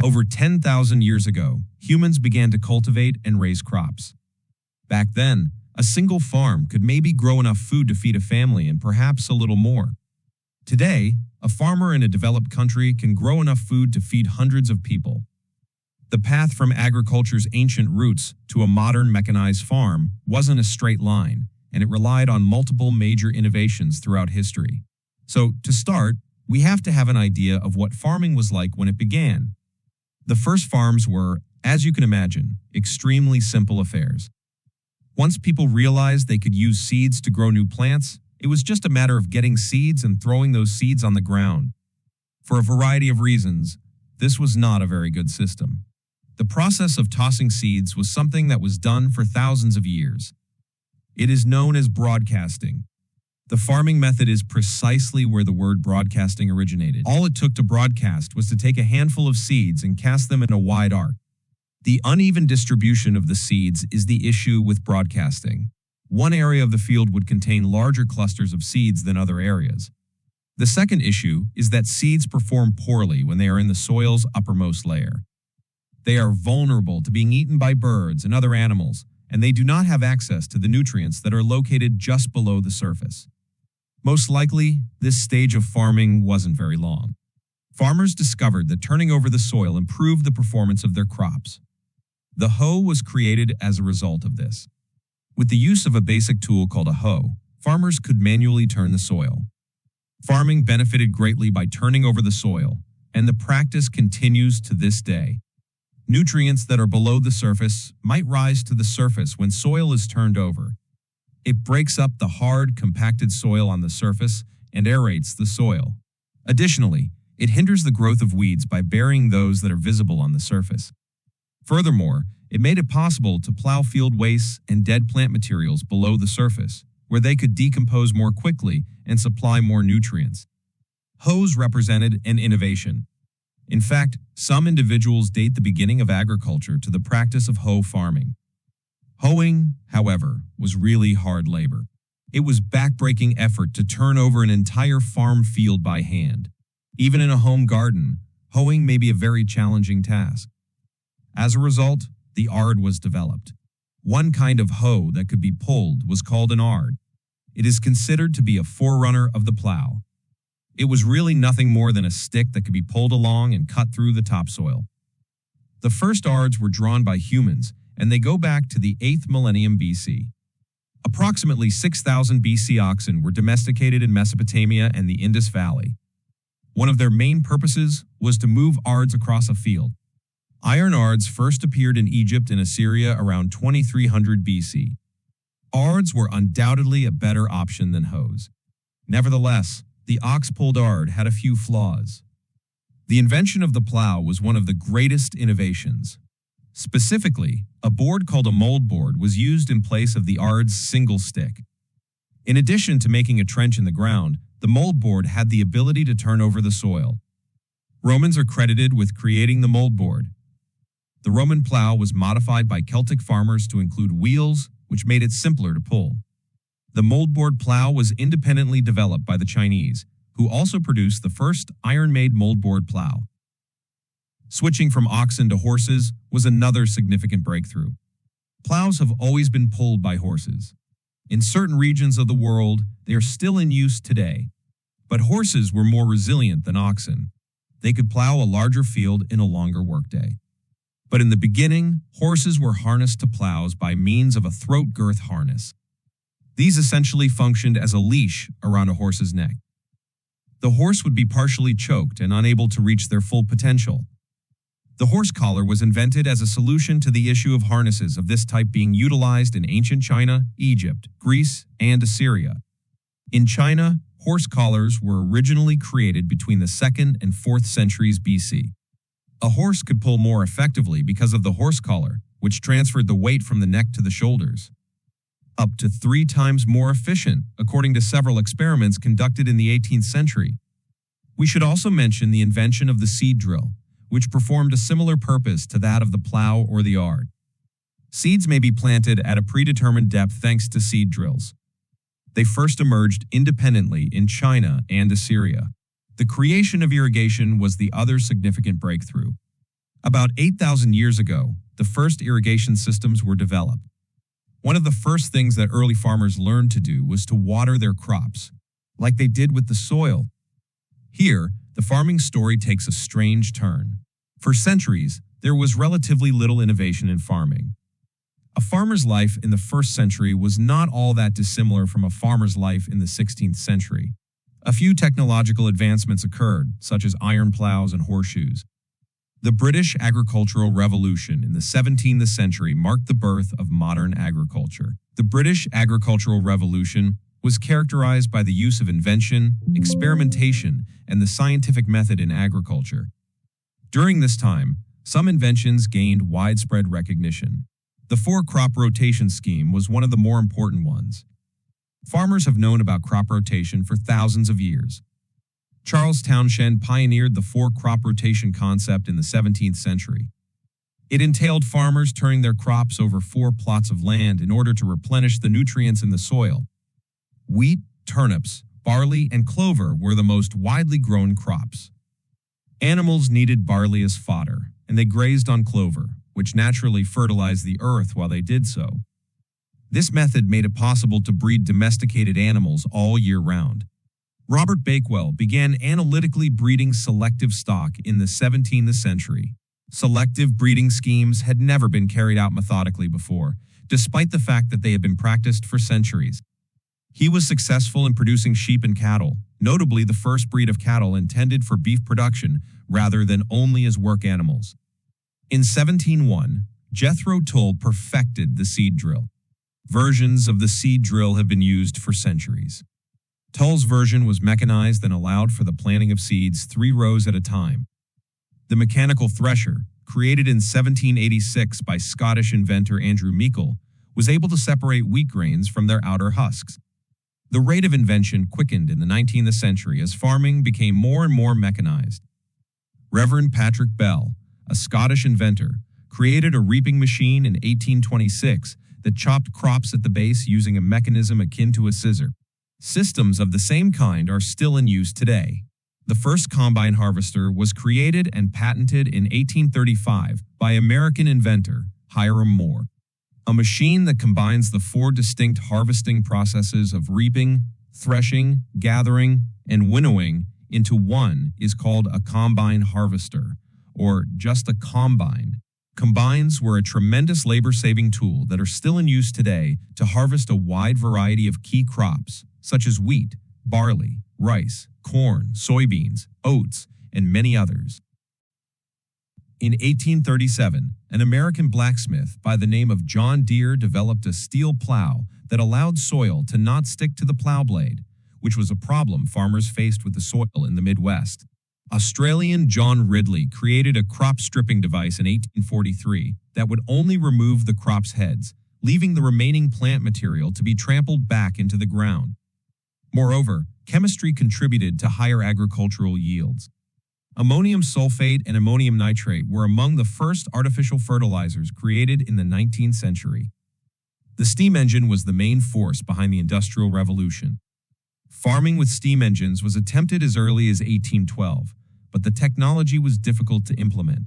Over 10,000 years ago, humans began to cultivate and raise crops. Back then, a single farm could maybe grow enough food to feed a family and perhaps a little more. Today, a farmer in a developed country can grow enough food to feed hundreds of people. The path from agriculture's ancient roots to a modern mechanized farm wasn't a straight line, and it relied on multiple major innovations throughout history. So, to start, we have to have an idea of what farming was like when it began. The first farms were, as you can imagine, extremely simple affairs. Once people realized they could use seeds to grow new plants, it was just a matter of getting seeds and throwing those seeds on the ground. For a variety of reasons, this was not a very good system. The process of tossing seeds was something that was done for thousands of years. It is known as broadcasting. The farming method is precisely where the word broadcasting originated. All it took to broadcast was to take a handful of seeds and cast them in a wide arc. The uneven distribution of the seeds is the issue with broadcasting. One area of the field would contain larger clusters of seeds than other areas. The second issue is that seeds perform poorly when they are in the soil's uppermost layer. They are vulnerable to being eaten by birds and other animals, and they do not have access to the nutrients that are located just below the surface. Most likely, this stage of farming wasn't very long. Farmers discovered that turning over the soil improved the performance of their crops. The hoe was created as a result of this. With the use of a basic tool called a hoe, farmers could manually turn the soil. Farming benefited greatly by turning over the soil, and the practice continues to this day. Nutrients that are below the surface might rise to the surface when soil is turned over. It breaks up the hard, compacted soil on the surface and aerates the soil. Additionally, it hinders the growth of weeds by burying those that are visible on the surface. Furthermore, it made it possible to plow field wastes and dead plant materials below the surface, where they could decompose more quickly and supply more nutrients. Hoes represented an innovation. In fact, some individuals date the beginning of agriculture to the practice of hoe farming. Hoeing, however, was really hard labor. It was backbreaking effort to turn over an entire farm field by hand. Even in a home garden, hoeing may be a very challenging task. As a result, the ard was developed. One kind of hoe that could be pulled was called an ard. It is considered to be a forerunner of the plow. It was really nothing more than a stick that could be pulled along and cut through the topsoil. The first ards were drawn by humans, and they go back to the 8th millennium BC. Approximately 6,000 BC oxen were domesticated in Mesopotamia and the Indus Valley. One of their main purposes was to move ards across a field. Iron ards first appeared in Egypt and Assyria around 2300 BC. Ards were undoubtedly a better option than hoes. Nevertheless, the ox-pulled ard had a few flaws. The invention of the plow was one of the greatest innovations. Specifically, a board called a mold board was used in place of the ard's single stick. In addition to making a trench in the ground, the mold board had the ability to turn over the soil. Romans are credited with creating the mold board. The Roman plow was modified by Celtic farmers to include wheels, which made it simpler to pull. The moldboard plow was independently developed by the Chinese, who also produced the first iron-made moldboard plow. Switching from oxen to horses was another significant breakthrough. Plows have always been pulled by horses. In certain regions of the world, they are still in use today. But horses were more resilient than oxen. They could plow a larger field in a longer workday. But in the beginning, horses were harnessed to plows by means of a throat girth harness. These essentially functioned as a leash around a horse's neck. The horse would be partially choked and unable to reach their full potential. The horse collar was invented as a solution to the issue of harnesses of this type being utilized in ancient China, Egypt, Greece, and Assyria. In China, horse collars were originally created between the 2nd and 4th centuries BC. A horse could pull more effectively because of the horse collar, which transferred the weight from the neck to the shoulders. Up to 3 times more efficient, according to several experiments conducted in the 18th century. We should also mention the invention of the seed drill, which performed a similar purpose to that of the plow or the ard. Seeds may be planted at a predetermined depth thanks to seed drills. They first emerged independently in China and Assyria. The creation of irrigation was the other significant breakthrough. About 8,000 years ago, the first irrigation systems were developed. One of the first things that early farmers learned to do was to water their crops, like they did with the soil. Here, the farming story takes a strange turn. For centuries, there was relatively little innovation in farming. A farmer's life in the 1st century was not all that dissimilar from a farmer's life in the 16th century. A few technological advancements occurred, such as iron plows and horseshoes. The British agricultural revolution in the 17th century marked the birth of modern agriculture. The British agricultural revolution was characterized by the use of invention, experimentation, and the scientific method in agriculture. During this time, some inventions gained widespread recognition. The 4-crop rotation scheme was one of the more important ones. Farmers have known about crop rotation for thousands of years. Charles Townshend pioneered the 4-crop rotation concept in the 17th century. It entailed farmers turning their crops over 4 plots of land in order to replenish the nutrients in the soil. Wheat, turnips, barley, and clover were the most widely grown crops. Animals needed barley as fodder, and they grazed on clover, which naturally fertilized the earth while they did so. This method made it possible to breed domesticated animals all year round. Robert Bakewell began analytically breeding selective stock in the 17th century. Selective breeding schemes had never been carried out methodically before, despite the fact that they had been practiced for centuries. He was successful in producing sheep and cattle, notably the first breed of cattle intended for beef production rather than only as work animals. In 1701, Jethro Tull perfected the seed drill. Versions of the seed drill have been used for centuries. Tull's version was mechanized and allowed for the planting of seeds 3 rows at a time. The mechanical thresher, created in 1786 by Scottish inventor Andrew Meikle, was able to separate wheat grains from their outer husks. The rate of invention quickened in the 19th century as farming became more and more mechanized. Reverend Patrick Bell, a Scottish inventor, created a reaping machine in 1826 that chopped crops at the base using a mechanism akin to a scissor. Systems of the same kind are still in use today. The first combine harvester was created and patented in 1835 by American inventor Hiram Moore. A machine that combines the 4 distinct harvesting processes of reaping, threshing, gathering, and winnowing into one is called a combine harvester, or just a combine. Combines were a tremendous labor-saving tool that are still in use today to harvest a wide variety of key crops, such as wheat, barley, rice, corn, soybeans, oats, and many others. In 1837, an American blacksmith by the name of John Deere developed a steel plow that allowed soil to not stick to the plow blade, which was a problem farmers faced with the soil in the Midwest. Australian John Ridley created a crop stripping device in 1843 that would only remove the crop's heads, leaving the remaining plant material to be trampled back into the ground. Moreover, chemistry contributed to higher agricultural yields. Ammonium sulfate and ammonium nitrate were among the first artificial fertilizers created in the 19th century. The steam engine was the main force behind the Industrial Revolution. Farming with steam engines was attempted as early as 1812, but the technology was difficult to implement.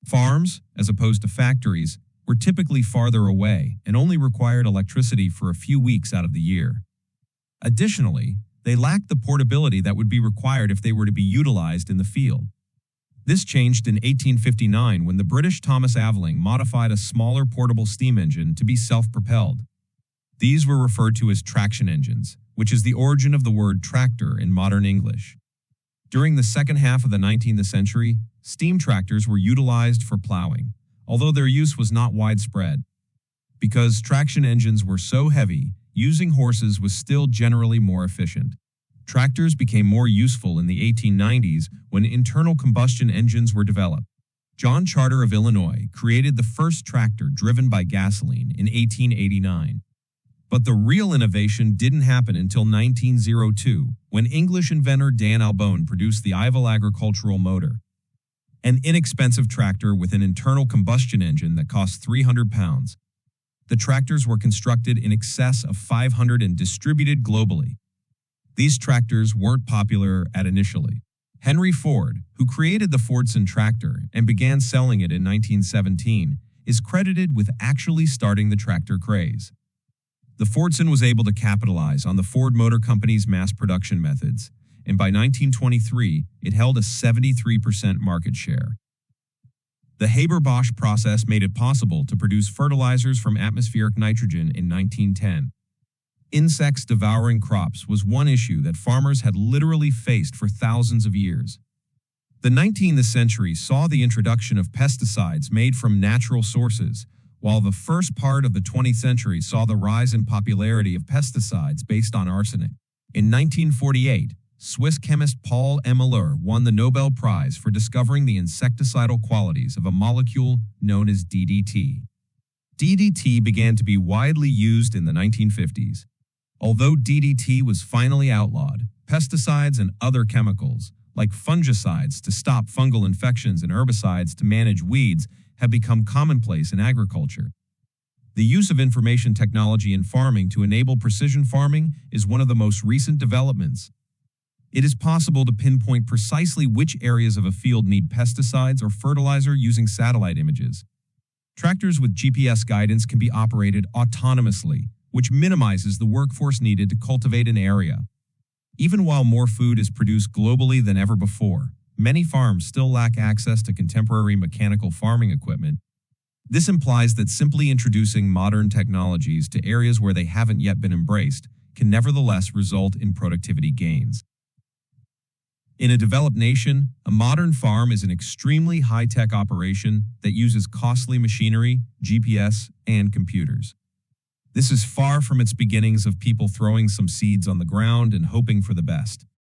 Farms, as opposed to factories, were typically farther away and only required electricity for a few weeks out of the year. Additionally, they lacked the portability that would be required if they were to be utilized in the field. This changed in 1859 when the British Thomas Aveling modified a smaller portable steam engine to be self-propelled. These were referred to as traction engines, which is the origin of the word tractor in modern English. During the second half of the 19th century, steam tractors were utilized for plowing, although their use was not widespread. Because traction engines were so heavy, using horses was still generally more efficient. Tractors became more useful in the 1890s when internal combustion engines were developed. John Charter of Illinois created the first tractor driven by gasoline in 1889. But the real innovation didn't happen until 1902, when English inventor Dan Albone produced the Ivel agricultural motor, an inexpensive tractor with an internal combustion engine that cost 300 pounds. The tractors were constructed in excess of 500 and distributed globally. These tractors weren't popular at initially. Henry Ford, who created the Fordson tractor and began selling it in 1917, is credited with actually starting the tractor craze. The Fordson was able to capitalize on the Ford Motor Company's mass production methods, and by 1923, it held a 73% market share. The Haber-Bosch process made it possible to produce fertilizers from atmospheric nitrogen in 1910. Insects devouring crops was one issue that farmers had literally faced for thousands of years. The 19th century saw the introduction of pesticides made from natural sources, while the first part of the 20th century saw the rise in popularity of pesticides based on arsenic. In 1948, Swiss chemist Paul Emmeler won the Nobel Prize for discovering the insecticidal qualities of a molecule known as DDT. DDT began to be widely used in the 1950s. Although DDT was finally outlawed, pesticides and other chemicals, like fungicides to stop fungal infections and herbicides to manage weeds, have become commonplace in agriculture. The use of information technology in farming to enable precision farming is one of the most recent developments. It is possible to pinpoint precisely which areas of a field need pesticides or fertilizer using satellite images. Tractors with GPS guidance can be operated autonomously, which minimizes the workforce needed to cultivate an area. Even while more food is produced globally than ever before, many farms still lack access to contemporary mechanical farming equipment. This implies that simply introducing modern technologies to areas where they haven't yet been embraced can nevertheless result in productivity gains. In a developed nation, a modern farm is an extremely high-tech operation that uses costly machinery, GPS, and computers. This is far from its beginnings of people throwing some seeds on the ground and hoping for the best.